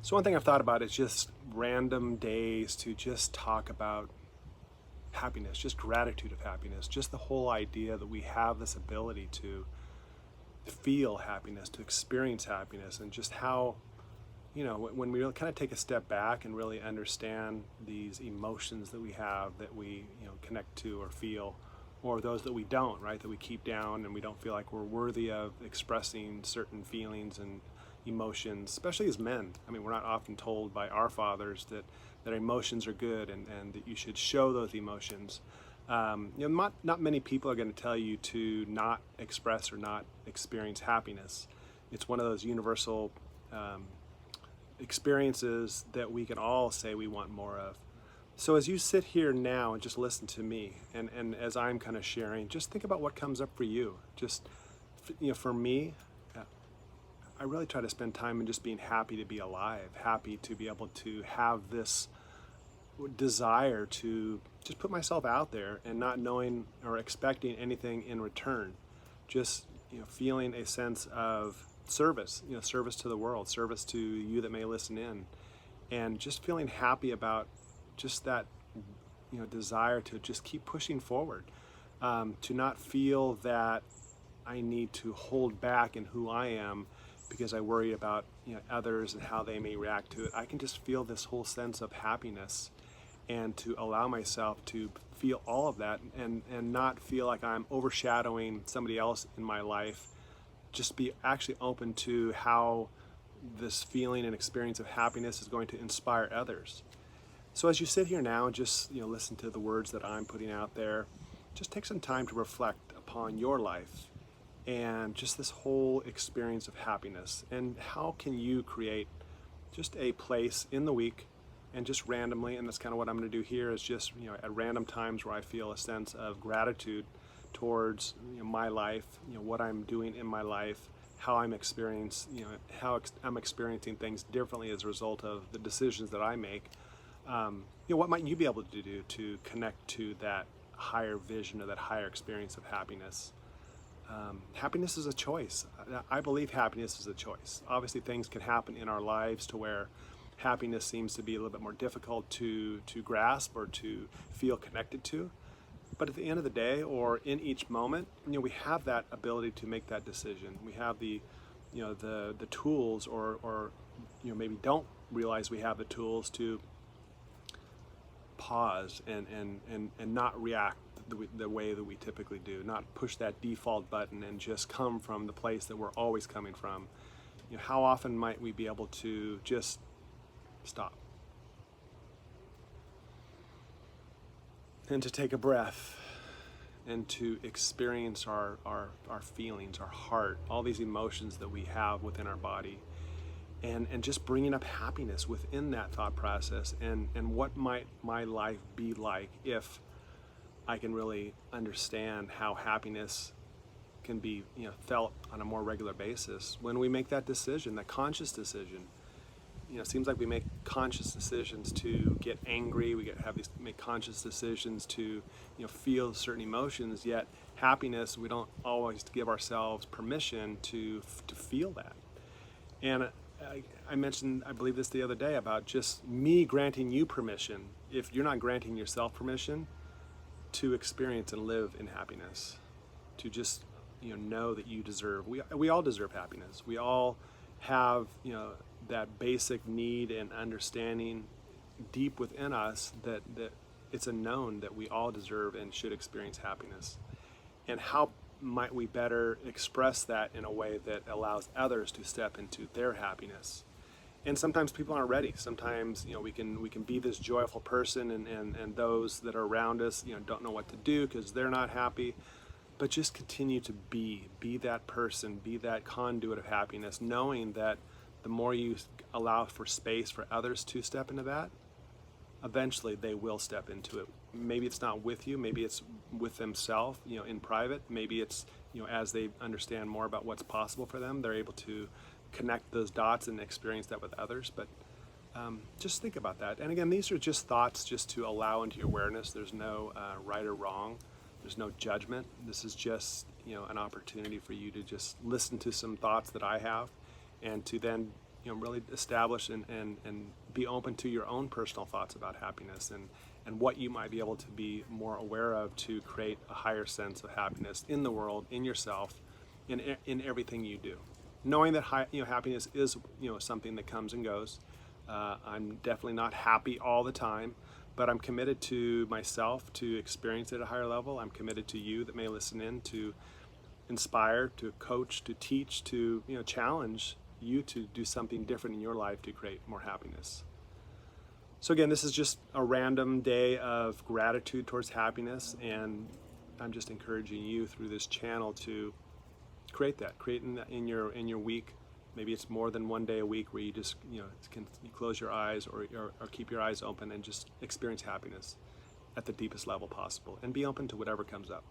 So one thing I've thought about is just random days to just talk about happiness, just gratitude of happiness, just the whole idea that we have this ability to feel happiness, to experience happiness, and just how, when we really kind of take a step back and really understand these emotions that we have that we, connect to or feel, or those that we don't, right, that we keep down and we don't feel like we're worthy of expressing certain feelings and emotions, especially as men. I mean, we're not often told by our fathers that emotions are good and that you should show those emotions. Not many people are going to tell you to not express or not experience happiness. It's one of those universal um, experiences that we can all say we want more of. So as you sit here now and just listen to me, and as I'm kind of sharing, just think about what comes up for you. Just, for me, uh, I really try to spend time in just being happy to be alive, happy to be able to have this desire to just put myself out there and not knowing or expecting anything in return. Just, feeling a sense of service, service to the world, service to you that may listen in, and just feeling happy about just that, desire to just keep pushing forward, to not feel that I need to hold back in who I am because I worry about, others and how they may react to it. I can just feel this whole sense of happiness and to allow myself to feel all of that and not feel like I'm overshadowing somebody else in my life. Just be actually open to how this feeling and experience of happiness is going to inspire others. So as you sit here now and just, listen to the words that I'm putting out there, just take some time to reflect upon your life and just this whole experience of happiness, and how can you create just a place in the week and just randomly, and that's kind of what I'm going to do here, is just, at random times where I feel a sense of gratitude towards, my life, what I'm doing in my life, how I'm experiencing, I'm experiencing things differently as a result of the decisions that I make. What might you be able to do to connect to that higher vision or that higher experience of happiness? Happiness is a choice. I believe happiness is a choice. Obviously, things can happen in our lives to where happiness seems to be a little bit more difficult to grasp or to feel connected to. But at the end of the day, or in each moment, we have that ability to make that decision. We have the tools, or maybe don't realize we have the tools to pause and not react the way that we typically do, not push that default button and just come from the place that we're always coming from. How often might we be able to just stop and to take a breath and to experience our feelings, our heart, all these emotions that we have within our body, and just bringing up happiness within that thought process, and what might my life be like if I can really understand how happiness can be, felt on a more regular basis when we make that decision, that conscious decision. It seems like we make conscious decisions to get angry. Make conscious decisions to, feel certain emotions. Yet happiness, we don't always give ourselves permission to feel that. And I mentioned, I believe this the other day, about just me granting you permission. If you're not granting yourself permission to experience and live in happiness, to just, know that you deserve. We all deserve happiness. We all have, that basic need and understanding deep within us that it's a known that we all deserve and should experience happiness. And how might we better express that in a way that allows others to step into their happiness? And sometimes people aren't ready. Sometimes, we can be this joyful person, and those that are around us, don't know what to do because they're not happy. But just continue to be that person, be that conduit of happiness, knowing that the more you allow for space for others to step into that, eventually they will step into it. Maybe it's not with you, maybe it's with themselves, in private. Maybe it's, as they understand more about what's possible for them, they're able to connect those dots and experience that with others. But just think about that. And again, these are just thoughts just to allow into your awareness. There's no right or wrong. There's no judgment. This is just, an opportunity for you to just listen to some thoughts that I have, and to then really establish and be open to your own personal thoughts about happiness and what you might be able to be more aware of to create a higher sense of happiness in the world, in yourself, in everything you do. Knowing that happiness is something that comes and goes. I'm definitely not happy all the time, but I'm committed to myself to experience it at a higher level. I'm committed to you that may listen in to inspire, to coach, to teach, to challenge you to do something different in your life to create more happiness. So again, this is just a random day of gratitude towards happiness, and I'm just encouraging you through this channel to create in your week. Maybe it's more than one day a week where you just you close your eyes or keep your eyes open and just experience happiness at the deepest level possible, and be open to whatever comes up.